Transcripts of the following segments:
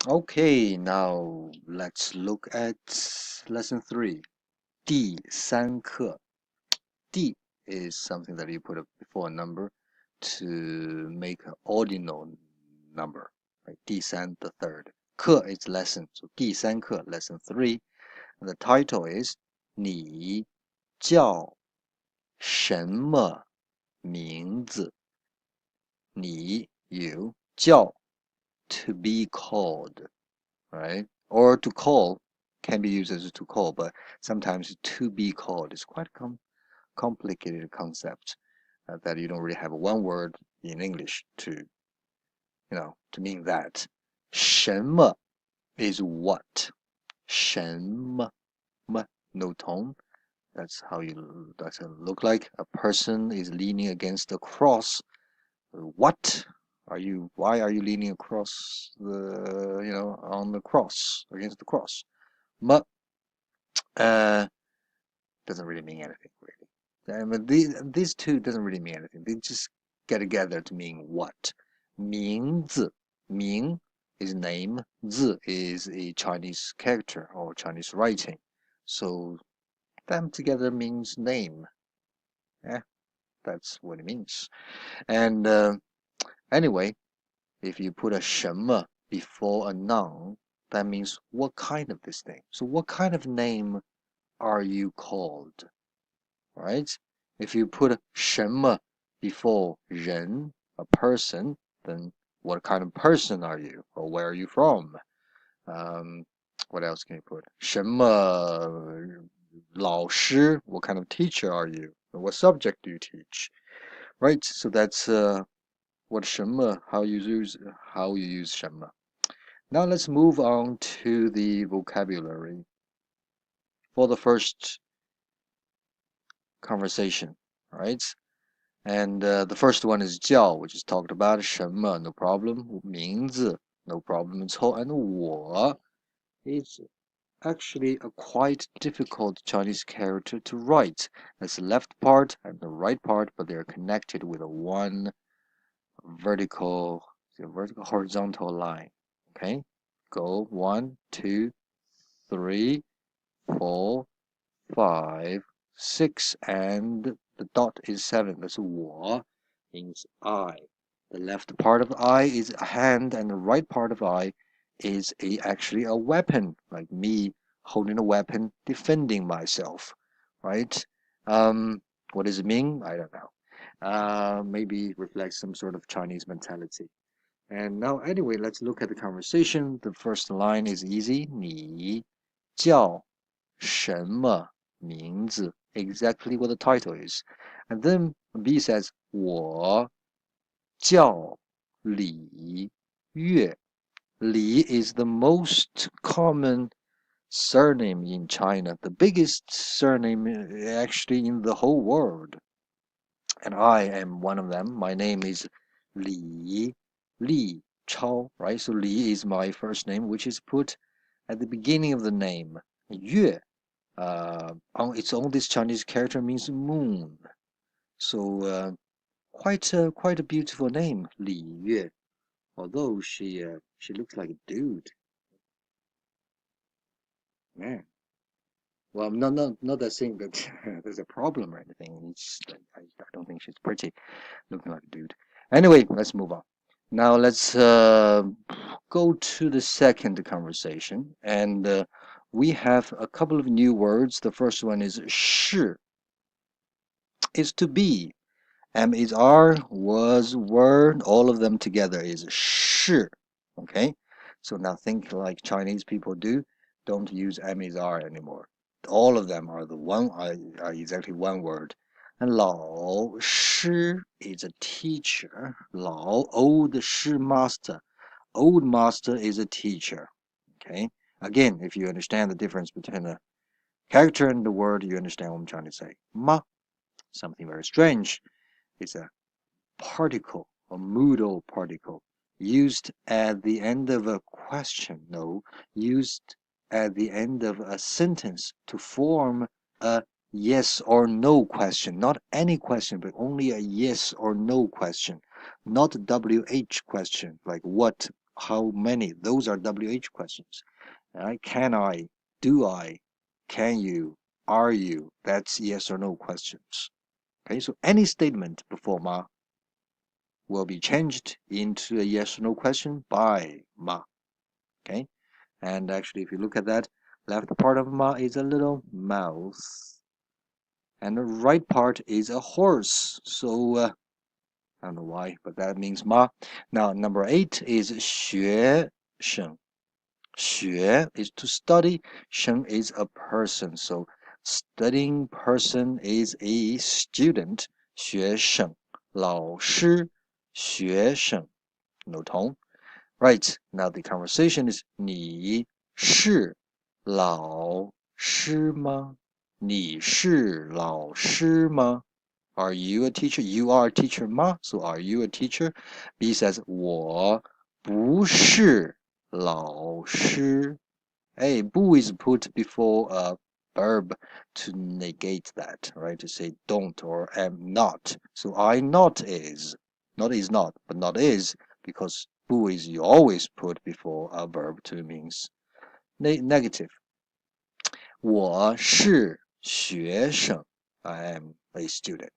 Okay, now let's look at lesson 3. 第三课. D is something that you put up before a number to make an ordinal number. Right? 第三, the third. 课 is lesson. So 第三课, lesson 3. And the title is 你叫什么名字? 你 you 叫 to be called, right? Or to call can be used as to call, but sometimes to be called is quite complicated concept that you don't really have one word in English to to mean that. 什么 is what? 什么 no tone. That's how that's how it look like. A person is leaning against the cross. What are you? Why are you leaning across the on the cross against the cross? 么 doesn't really mean anything really. But these two doesn't really mean anything. They just get together to mean what? 名字 名 is name. 字 is a Chinese character or Chinese writing. So them together means name. Yeah, that's what it means. And anyway, if you put a 什么 before a noun, that means what kind of this thing. So what kind of name are you called? Right? If you put 什么 before 人, a person, then what kind of person are you? Or where are you from? What else can you put? 什么老师? What kind of teacher are you? What subject do you teach? Right? So that's what 什么, how you use 什么. Now let's move on to the vocabulary for the first conversation, right? And the first one is 叫, which is talked about. 什么 no problem. 名字 no problem at all. And 我 is actually a quite difficult Chinese character to write. That's the left part and the right part, but they're connected with a one horizontal line. Okay, go 1, 2, 3, 4, 5, 6, and the dot is 7. That's 我 means I. The left part of I is a hand, and the right part of I is actually a weapon, like me holding a weapon, defending myself, right? What does it mean? I don't know. Maybe it reflects some sort of Chinese mentality. And now, anyway, let's look at the conversation. The first line is easy. 你叫什么名字? Exactly what the title is. And then B says 我叫李月. Li is the most common surname in China, the biggest surname actually in the whole world. And I am one of them. My name is Li Chao, right? So Li is my first name, which is put at the beginning of the name. Yue, on its own, this Chinese character means moon. So quite a beautiful name, Li Yue. Although she looks like a dude. Man. Well, not that saying that there's a problem or anything. It's I don't think she's pretty, looking like a dude. Anyway, let's move on. Now let's go to the second conversation, and we have a couple of new words. The first one is 是, is to be. M is are, was, were, all of them together is 是. Okay, so now think like Chinese people do. Don't use M is are anymore. All of them are are exactly one word. And 老师 is a teacher. 老 old 师 master. Old master is a teacher. Okay. Again, if you understand the difference between the character and the word, you understand what I'm trying to say. 吗 something very strange. It's a particle, a modal particle, used at the end of a question. No, used at the end of a sentence to form a yes or no question. Not any question, but only a yes or no question. Not WH question, like what how many. Those are WH questions. Right? Can I? Do I? Can you? Are you? That's yes or no questions. Okay, so any statement before ma will be changed into a yes or no question by ma. Okay, and actually, if you look at that, left part of ma is a little mouth, and the right part is a horse. So I don't know why, but that means ma. Now, number 8 is 学生. 学 is to study, 生 is a person. So studying person is a student. 学生，老师，学生，no tone. Right, now the conversation is 你是老师吗？你是老师吗？ Are you a teacher? You are a teacher 吗？ So are you a teacher? B says 我不是老师. Hey, 不 is put before a verb to negate that, right? To say don't or am not. So I not is. Not is not, but not is, because 不 is you always put before a verb to means negative. 我是学生. I am a student.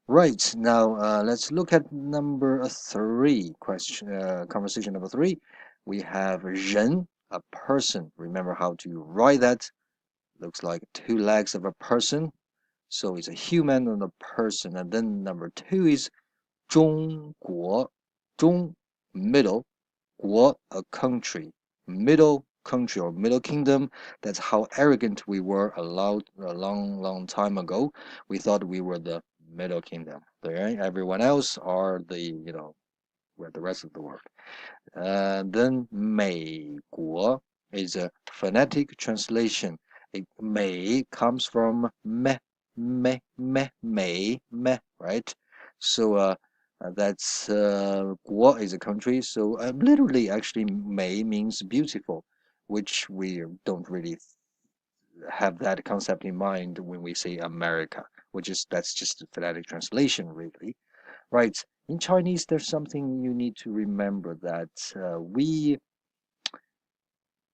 Right, now let's look at number 3 question. Conversation number 3. We have 人, a person. Remember how to write that? Looks like 2 legs of a person. So it's a human and a person. And then number 2 is 中国. 中, middle. 国, a country. Middle country or middle kingdom. That's how arrogant we were a long time ago. We thought we were the middle kingdom. Right? Everyone else are we're the rest of the world. Then 美国 is a phonetic translation. 美 comes from 美, right? So that's 国 is a country. So literally, actually, 美 means beautiful, which we don't really have that concept in mind when we say America, that's just a phonetic translation, really. Right. In Chinese, there's something you need to remember that we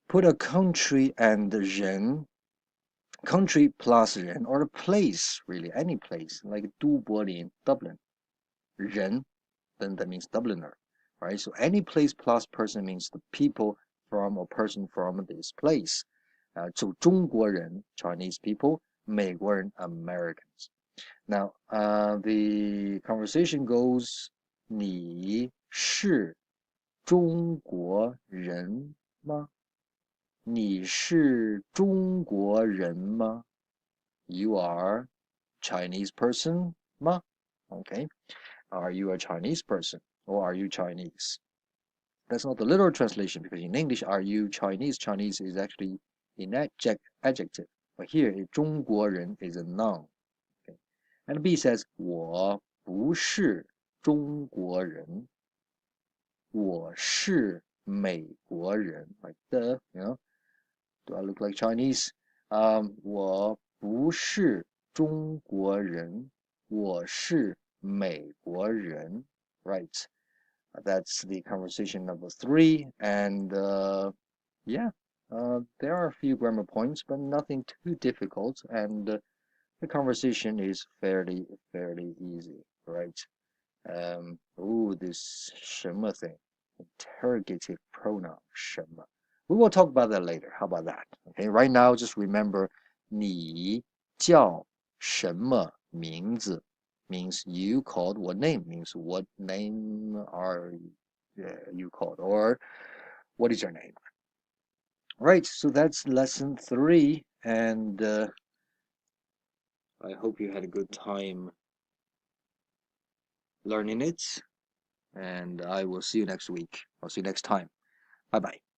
put a country and 人, country plus 人, or a place, really, any place, like 都柏林, Dublin. 人, then that means Dubliner, right? So any place plus person means the people from or person from this place. So 中国人, Chinese people, 美国人, Americans. Now, the conversation goes, 你是中国人吗？你是中国人吗？ You are Chinese person 吗？ Okay. Are you a Chinese person or are you Chinese? That's not the literal translation because in English, are you Chinese? Chinese is actually an adjective. But here, 中国人 is a noun. Okay. And B says, 我不是中国人，我是美国人。Like do I look like Chinese? 我不是中国人，我是美国人。Right. That's the conversation number 3. And yeah, there are a few grammar points, but nothing too difficult. And the conversation is fairly easy, right? This 什么 thing, interrogative pronoun 什么. We will talk about that later. How about that? Okay, right now just remember 你叫什么名字 means you called what name, means what name are you called, or what is your name? Right, so that's lesson 3, and I hope you had a good time learning it, and I will see you next week. I'll see you next time. Bye bye.